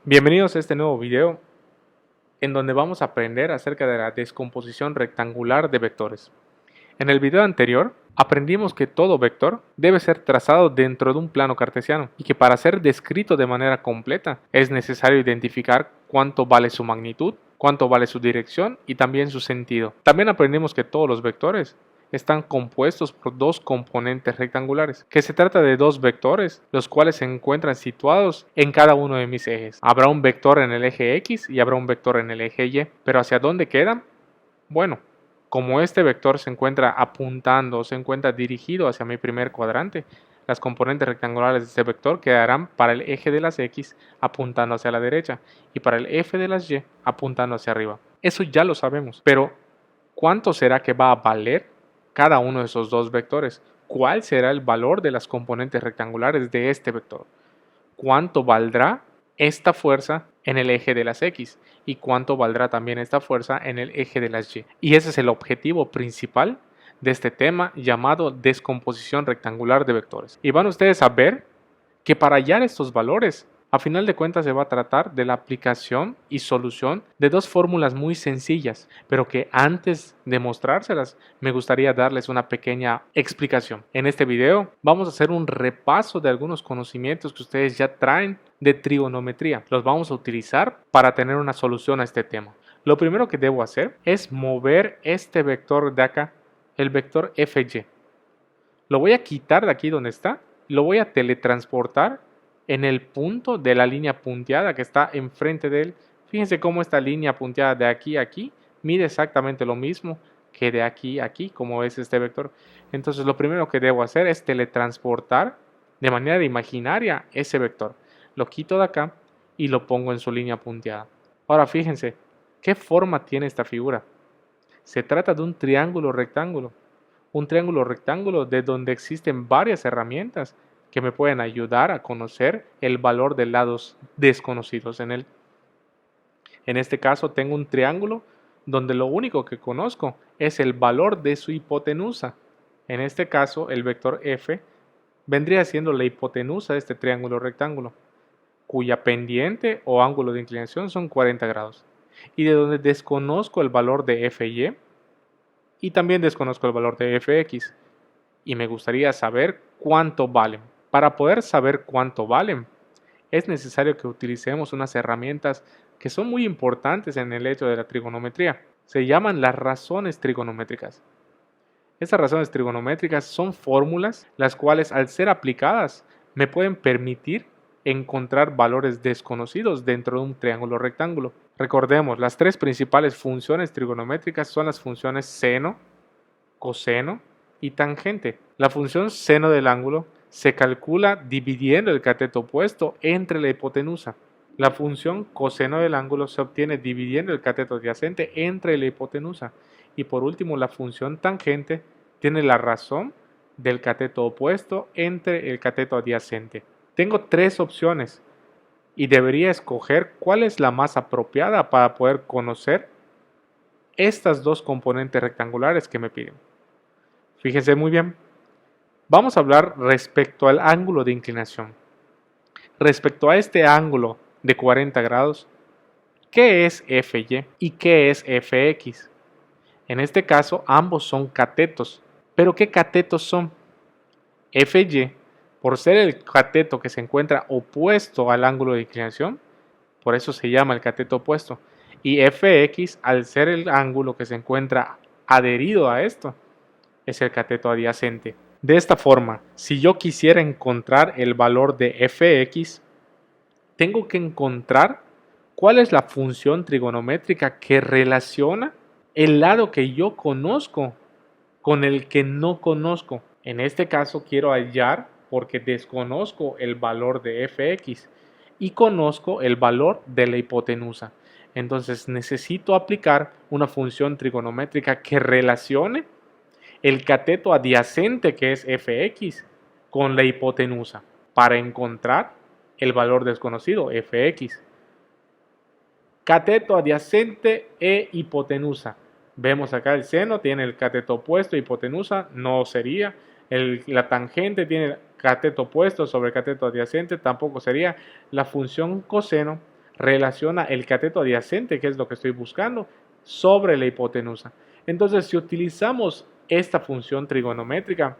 Bienvenidos a este nuevo video en donde vamos a aprender acerca de la descomposición rectangular de vectores. En el video anterior aprendimos que todo vector debe ser trazado dentro de un plano cartesiano y que para ser descrito de manera completa es necesario identificar cuánto vale su magnitud, cuánto vale su dirección y también su sentido. También aprendimos que todos los vectores están compuestos por dos componentes rectangulares, que se trata de dos vectores, los cuales se encuentran situados en cada uno de mis ejes. Habrá un vector en el eje X y habrá un vector en el eje Y, pero ¿hacia dónde quedan? Bueno, como este vector se encuentra apuntando, se encuentra dirigido hacia mi primer cuadrante, las componentes rectangulares de este vector quedarán para el eje de las X apuntando hacia la derecha y para el eje de las Y apuntando hacia arriba. Eso ya lo sabemos, pero ¿cuánto será que va a valer cada uno de esos dos vectores? ¿Cuál será el valor de las componentes rectangulares de este vector? ¿Cuánto valdrá esta fuerza en el eje de las X? ¿Y cuánto valdrá también esta fuerza en el eje de las Y? Y ese es el objetivo principal de este tema llamado descomposición rectangular de vectores. Y van ustedes a ver que para hallar estos valores, a final de cuentas se va a tratar de la aplicación y solución de dos fórmulas muy sencillas, pero que antes de mostrárselas me gustaría darles una pequeña explicación. En este video vamos a hacer un repaso de algunos conocimientos que ustedes ya traen de trigonometría. Los vamos a utilizar para tener una solución a este tema. Lo primero que debo hacer es mover este vector de acá, el vector FY. Lo voy a quitar de aquí donde está, lo voy a teletransportar en el punto de la línea punteada que está enfrente de él. Fíjense cómo esta línea punteada de aquí a aquí mide exactamente lo mismo que de aquí a aquí, como es este vector. Entonces lo primero que debo hacer es teletransportar de manera imaginaria ese vector. Lo quito de acá y lo pongo en su línea punteada. Ahora fíjense, ¿qué forma tiene esta figura? Se trata de un triángulo rectángulo. Un triángulo rectángulo de donde existen varias herramientas que me pueden ayudar a conocer el valor de lados desconocidos en él. En este caso tengo un triángulo donde lo único que conozco es el valor de su hipotenusa. En este caso el vector f vendría siendo la hipotenusa de este triángulo rectángulo, cuya pendiente o ángulo de inclinación son 40 grados. Y de donde desconozco el valor de fy y también desconozco el valor de fx. Y me gustaría saber cuánto valen. Para poder saber cuánto valen, es necesario que utilicemos unas herramientas que son muy importantes en el hecho de la trigonometría. Se llaman las razones trigonométricas. Estas razones trigonométricas son fórmulas las cuales al ser aplicadas me pueden permitir encontrar valores desconocidos dentro de un triángulo rectángulo. Recordemos, las tres principales funciones trigonométricas son las funciones seno, coseno y tangente. La función seno del ángulo se calcula dividiendo el cateto opuesto entre la hipotenusa. La función coseno del ángulo se obtiene dividiendo el cateto adyacente entre la hipotenusa. Y por último, la función tangente tiene la razón del cateto opuesto entre el cateto adyacente. Tengo tres opciones y debería escoger cuál es la más apropiada para poder conocer estas dos componentes rectangulares que me piden. Fíjense muy bien. Vamos a hablar respecto al ángulo de inclinación. Respecto a este ángulo de 40 grados, ¿qué es FY y qué es FX? En este caso, ambos son catetos. ¿Pero qué catetos son? FY, por ser el cateto que se encuentra opuesto al ángulo de inclinación, por eso se llama el cateto opuesto. Y FX, al ser el ángulo que se encuentra adherido a esto, es el cateto adyacente. De esta forma, si yo quisiera encontrar el valor de fx, tengo que encontrar cuál es la función trigonométrica que relaciona el lado que yo conozco con el que no conozco. En este caso quiero hallar porque desconozco el valor de fx y conozco el valor de la hipotenusa. Entonces necesito aplicar una función trigonométrica que relacione el cateto adyacente, que es fx, con la hipotenusa para encontrar el valor desconocido, fx. Cateto adyacente e hipotenusa. Vemos acá el seno tiene el cateto opuesto, hipotenusa no sería. La tangente tiene el cateto opuesto sobre el cateto adyacente, tampoco sería. La función coseno relaciona el cateto adyacente, que es lo que estoy buscando, sobre la hipotenusa. Entonces, si utilizamos esta función trigonométrica,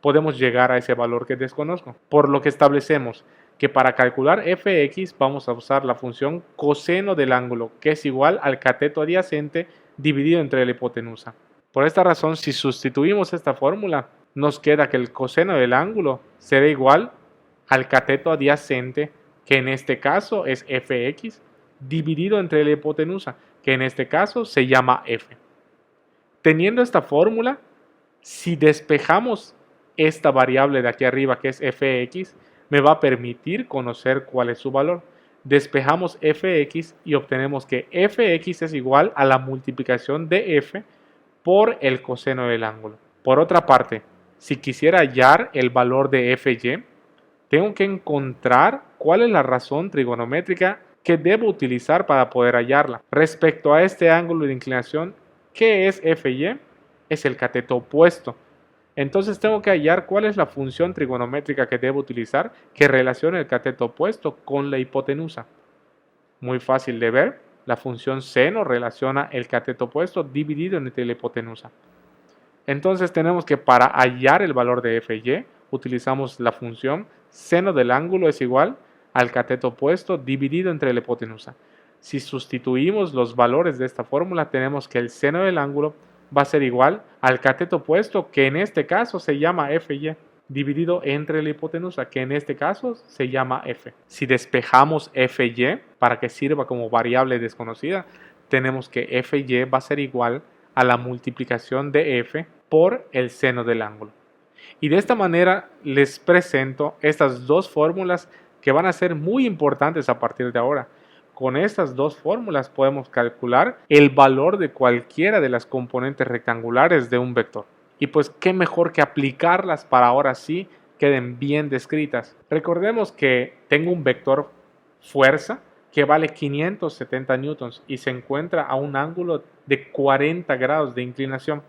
podemos llegar a ese valor que desconozco. Por lo que establecemos que para calcular fx vamos a usar la función coseno del ángulo, que es igual al cateto adyacente dividido entre la hipotenusa. Por esta razón, si sustituimos esta fórmula, nos queda que el coseno del ángulo será igual al cateto adyacente, que en este caso es fx, dividido entre la hipotenusa, que en este caso se llama f. Teniendo esta fórmula, si despejamos esta variable de aquí arriba, que es fx, me va a permitir conocer cuál es su valor. Despejamos fx y obtenemos que fx es igual a la multiplicación de f por el coseno del ángulo. Por otra parte, si quisiera hallar el valor de fy, tengo que encontrar cuál es la razón trigonométrica que debo utilizar para poder hallarla. Respecto a este ángulo de inclinación, ¿qué es fy? Es el cateto opuesto. Entonces tengo que hallar cuál es la función trigonométrica que debo utilizar que relacione el cateto opuesto con la hipotenusa. Muy fácil de ver, la función seno relaciona el cateto opuesto dividido entre la hipotenusa. Entonces tenemos que para hallar el valor de fy, utilizamos la función seno del ángulo es igual al cateto opuesto dividido entre la hipotenusa. Si sustituimos los valores de esta fórmula, tenemos que el seno del ángulo va a ser igual al cateto opuesto, que en este caso se llama fy, dividido entre la hipotenusa, que en este caso se llama f. Si despejamos fy para que sirva como variable desconocida, tenemos que fy va a ser igual a la multiplicación de f por el seno del ángulo. Y de esta manera les presento estas dos fórmulas que van a ser muy importantes a partir de ahora. Con estas dos fórmulas podemos calcular el valor de cualquiera de las componentes rectangulares de un vector. Y pues qué mejor que aplicarlas para ahora sí queden bien descritas. Recordemos que tengo un vector fuerza que vale 570 newtons y se encuentra a un ángulo de 40 grados de inclinación.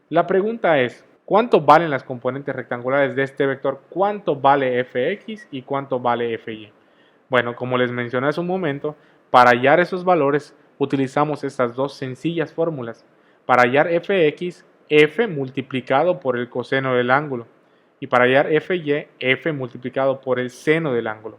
La pregunta es, ¿cuánto valen las componentes rectangulares de este vector? ¿Cuánto vale fx y cuánto vale fy? Bueno, como les mencioné hace un momento, para hallar esos valores utilizamos estas dos sencillas fórmulas. Para hallar fx, f multiplicado por el coseno del ángulo. Y para hallar fy, f multiplicado por el seno del ángulo.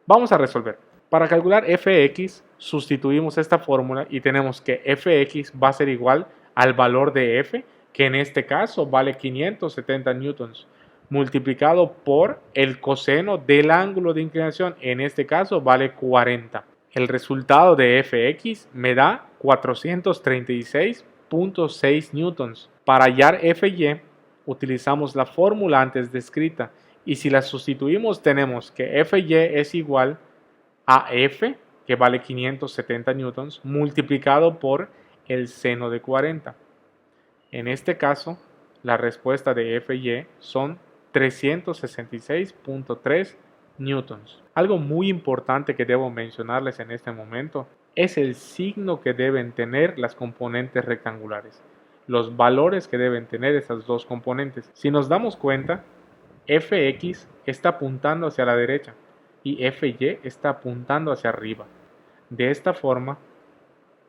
Vamos a resolver. Para calcular fx, sustituimos esta fórmula y tenemos que fx va a ser igual al valor de f, que en este caso vale 570 newtons, multiplicado por el coseno del ángulo de inclinación, en este caso vale 40. El resultado de fx me da 436.6 newtons. Para hallar fy, utilizamos la fórmula antes descrita y si la sustituimos tenemos que fy es igual a f, que vale 570 newtons, multiplicado por el seno de 40. En este caso, la respuesta de fy son 366.3 newtons. Algo muy importante que debo mencionarles en este momento es el signo que deben tener las componentes rectangulares, los valores que deben tener esas dos componentes. Si nos damos cuenta, fx está apuntando hacia la derecha y fy está apuntando hacia arriba. De esta forma,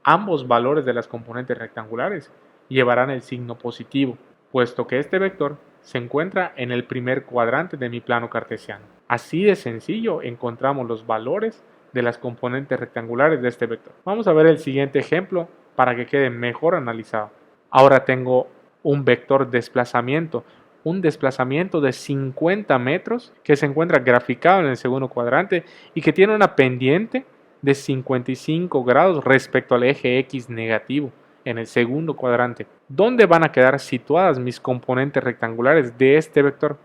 ambos valores de las componentes rectangulares llevarán el signo positivo, puesto que este vector se encuentra en el primer cuadrante de mi plano cartesiano. Así de sencillo encontramos los valores de las componentes rectangulares de este vector. Vamos a ver el siguiente ejemplo para que quede mejor analizado. Ahora tengo un vector desplazamiento, un desplazamiento de 50 metros que se encuentra graficado en el segundo cuadrante y que tiene una pendiente de 55 grados respecto al eje X negativo en el segundo cuadrante. ¿Dónde van a quedar situadas mis componentes rectangulares de este vector?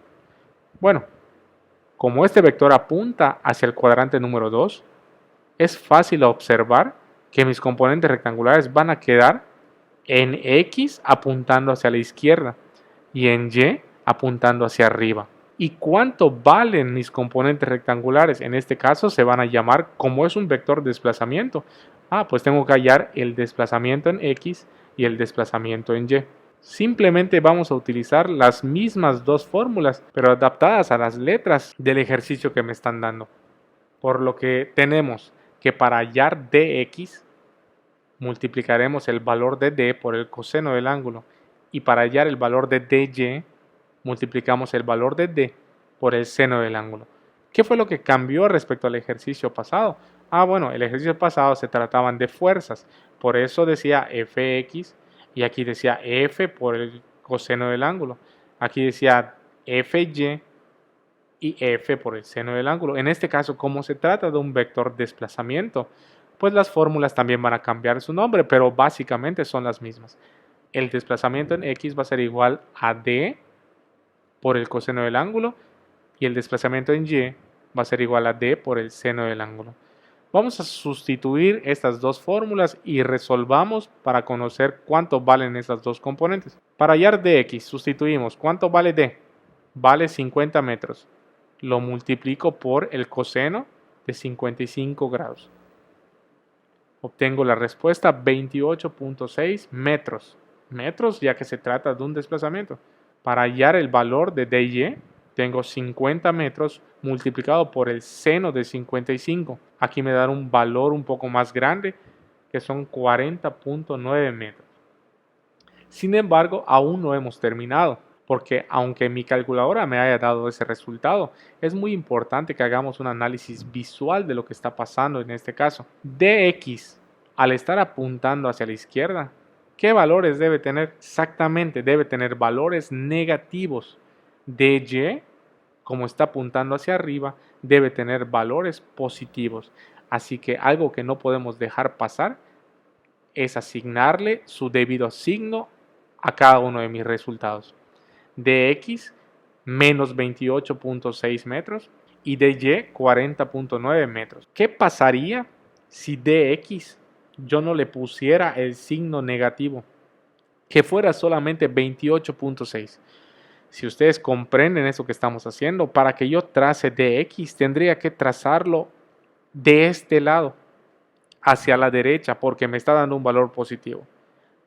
Bueno, como este vector apunta hacia el cuadrante número 2, es fácil observar que mis componentes rectangulares van a quedar en X apuntando hacia la izquierda y en Y apuntando hacia arriba. ¿Y cuánto valen mis componentes rectangulares? En este caso se van a llamar, como es un vector de desplazamiento, pues tengo que hallar el desplazamiento en X y el desplazamiento en Y. Simplemente vamos a utilizar las mismas dos fórmulas, pero adaptadas a las letras del ejercicio que me están dando. Por lo que tenemos que para hallar dx multiplicaremos el valor de d por el coseno del ángulo, y para hallar el valor de dy multiplicamos el valor de d por el seno del ángulo. ¿Qué fue lo que cambió respecto al ejercicio pasado? Bueno, el ejercicio pasado se trataban de fuerzas, por eso decía fx y aquí decía f por el coseno del ángulo. Aquí decía fy y f por el seno del ángulo. En este caso, como se trata de un vector desplazamiento, pues las fórmulas también van a cambiar su nombre, pero básicamente son las mismas. El desplazamiento en x va a ser igual a d por el coseno del ángulo y el desplazamiento en y va a ser igual a d por el seno del ángulo. Vamos a sustituir estas dos fórmulas y resolvamos para conocer cuánto valen estas dos componentes. Para hallar dx sustituimos cuánto vale d. Vale 50 metros. Lo multiplico por el coseno de 55 grados. Obtengo la respuesta 28.6 metros. Metros ya que se trata de un desplazamiento. Para hallar el valor de dy, tengo 50 metros multiplicado por el seno de 55. Aquí me da un valor un poco más grande, que son 40.9 metros. Sin embargo, aún no hemos terminado, porque aunque mi calculadora me haya dado ese resultado, es muy importante que hagamos un análisis visual de lo que está pasando en este caso. Dx, al estar apuntando hacia la izquierda, ¿qué valores debe tener? Exactamente, debe tener valores negativos. Dy, como está apuntando hacia arriba, debe tener valores positivos. Así que algo que no podemos dejar pasar es asignarle su debido signo a cada uno de mis resultados. Dx, menos 28.6 metros y dy, 40.9 metros. ¿Qué pasaría si dx yo no le pusiera el signo negativo? Que fuera solamente 28.6. Si ustedes comprenden eso que estamos haciendo, para que yo trace dx tendría que trazarlo de este lado hacia la derecha porque me está dando un valor positivo.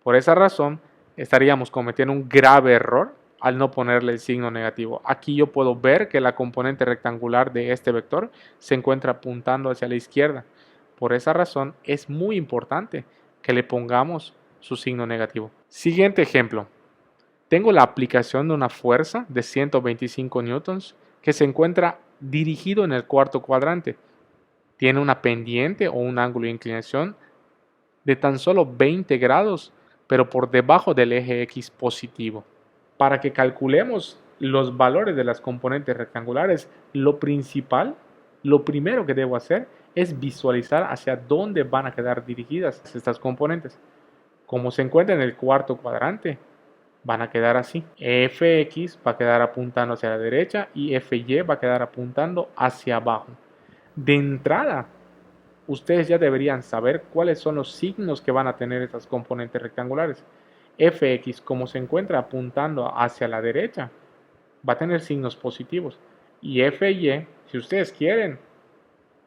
Por esa razón estaríamos cometiendo un grave error al no ponerle el signo negativo. Aquí yo puedo ver que la componente rectangular de este vector se encuentra apuntando hacia la izquierda. Por esa razón es muy importante que le pongamos su signo negativo. Siguiente ejemplo. Tengo la aplicación de una fuerza de 125 newtons que se encuentra dirigido en el cuarto cuadrante. Tiene una pendiente o un ángulo de inclinación de tan solo 20 grados, pero por debajo del eje X positivo. Para que calculemos los valores de las componentes rectangulares, lo primero que debo hacer es visualizar hacia dónde van a quedar dirigidas estas componentes. Como se encuentra en el cuarto cuadrante, van a quedar así. Fx va a quedar apuntando hacia la derecha y Fy va a quedar apuntando hacia abajo. De entrada, ustedes ya deberían saber cuáles son los signos que van a tener estas componentes rectangulares. Fx, como se encuentra apuntando hacia la derecha, va a tener signos positivos. Y Fy, si ustedes quieren,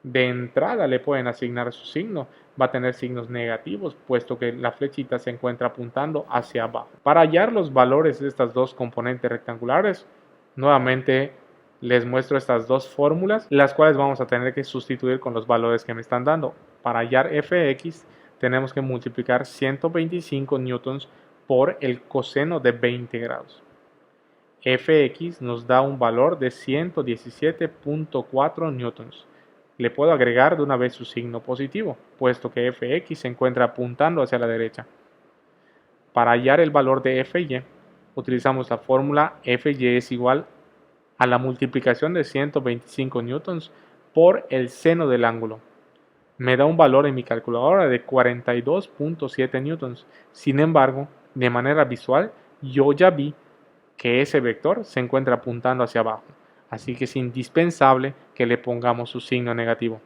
de entrada le pueden asignar su signo, va a tener signos negativos, puesto que la flechita se encuentra apuntando hacia abajo. Para hallar los valores de estas dos componentes rectangulares, nuevamente les muestro estas dos fórmulas, las cuales vamos a tener que sustituir con los valores que me están dando. Para hallar Fx, tenemos que multiplicar 125 newtons por el coseno de 20 grados. Fx nos da un valor de 117.4 newtons. Le puedo agregar de una vez su signo positivo, puesto que Fx se encuentra apuntando hacia la derecha. Para hallar el valor de Fy, utilizamos la fórmula Fy es igual a la multiplicación de 125 newtons por el seno del ángulo. Me da un valor en mi calculadora de 42.7 newtons. Sin embargo, de manera visual, yo ya vi que ese vector se encuentra apuntando hacia abajo. Así que es indispensable que le pongamos su signo negativo.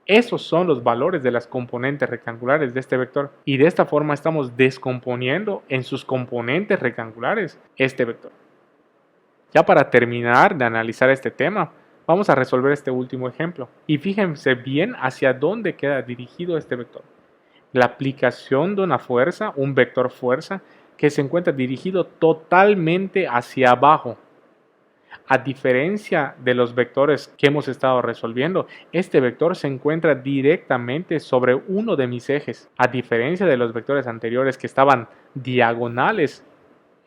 Esos son los valores de las componentes rectangulares de este vector. Y de esta forma estamos descomponiendo en sus componentes rectangulares este vector. Ya para terminar de analizar este tema, vamos a resolver este último ejemplo. Y fíjense bien hacia dónde queda dirigido este vector. La aplicación de una fuerza, un vector fuerza, que se encuentra dirigido totalmente hacia abajo. A diferencia de los vectores que hemos estado resolviendo, este vector se encuentra directamente sobre uno de mis ejes. A diferencia de los vectores anteriores que estaban diagonales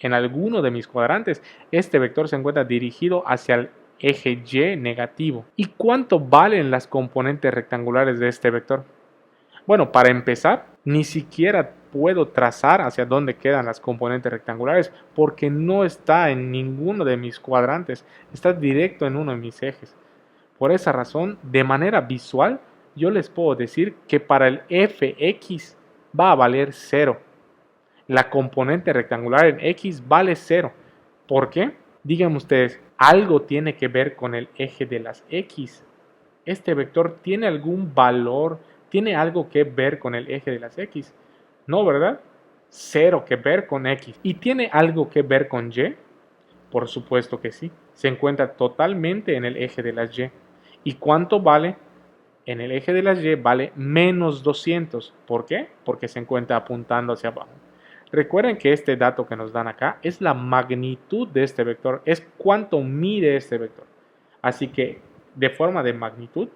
en alguno de mis cuadrantes, este vector se encuentra dirigido hacia el eje Y negativo. ¿Y cuánto valen las componentes rectangulares de este vector? Bueno, para empezar, ni siquiera puedo trazar hacia dónde quedan las componentes rectangulares porque no está en ninguno de mis cuadrantes, está directo en uno de mis ejes. Por esa razón, de manera visual, yo les puedo decir que para el fx va a valer 0. La componente rectangular en x vale 0. ¿Por qué? Díganme ustedes, ¿algo tiene que ver con el eje de las x? ¿Este vector tiene algún valor? ¿Tiene algo que ver con el eje de las x? No, ¿verdad? 0 que ver con x. ¿Y tiene algo que ver con y? Por supuesto que sí. Se encuentra totalmente en el eje de las y. ¿Y cuánto vale? En el eje de las y vale menos 200. ¿Por qué? Porque se encuentra apuntando hacia abajo. Recuerden que este dato que nos dan acá es la magnitud de este vector, es cuánto mide este vector. Así que de forma de magnitud,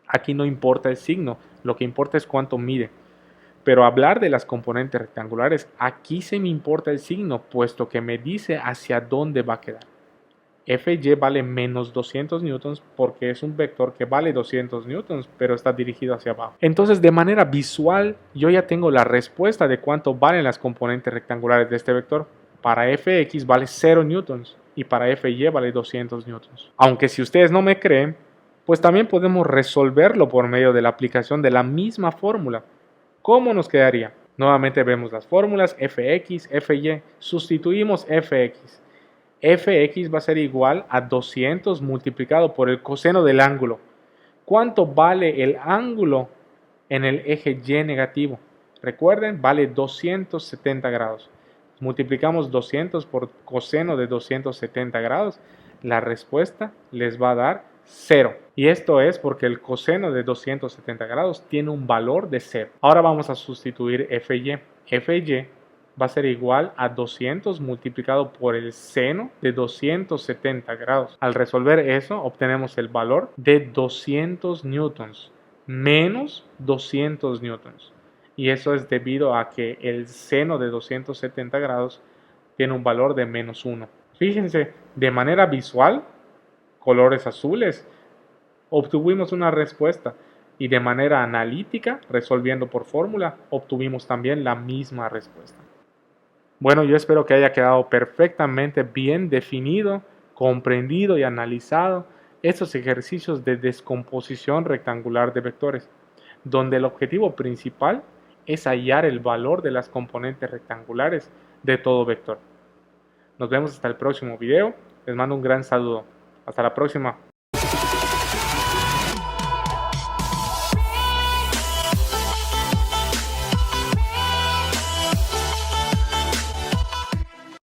aquí no importa el signo, lo que importa es cuánto mide. Pero hablar de las componentes rectangulares, aquí se me importa el signo, puesto que me dice hacia dónde va a quedar. Fy vale menos 200 newtons porque es un vector que vale 200 newtons, pero está dirigido hacia abajo. Entonces, de manera visual, yo ya tengo la respuesta de cuánto valen las componentes rectangulares de este vector. Para fx vale 0 newtons y para fy vale 200 newtons. Aunque si ustedes no me creen, pues también podemos resolverlo por medio de la aplicación de la misma fórmula. ¿Cómo nos quedaría? Nuevamente vemos las fórmulas fx, fy, sustituimos fx. Fx va a ser igual a 200 multiplicado por el coseno del ángulo. ¿Cuánto vale el ángulo en el eje Y negativo? Recuerden, vale 270 grados. Multiplicamos 200 por coseno de 270 grados. La respuesta les va a dar 0. Y esto es porque el coseno de 270 grados tiene un valor de 0. Ahora vamos a sustituir Fy. Fy va a ser igual a 200 multiplicado por el seno de 270 grados. Al resolver eso, obtenemos el valor de 200 newtons menos 200 newtons. Y eso es debido a que el seno de 270 grados tiene un valor de menos 1. Fíjense, de manera visual, colores azules, obtuvimos una respuesta. Y de manera analítica, resolviendo por fórmula, obtuvimos también la misma respuesta. Bueno, yo espero que haya quedado perfectamente bien definido, comprendido y analizado estos ejercicios de descomposición rectangular de vectores, donde el objetivo principal es hallar el valor de las componentes rectangulares de todo vector. Nos vemos hasta el próximo video. Les mando un gran saludo. Hasta la próxima.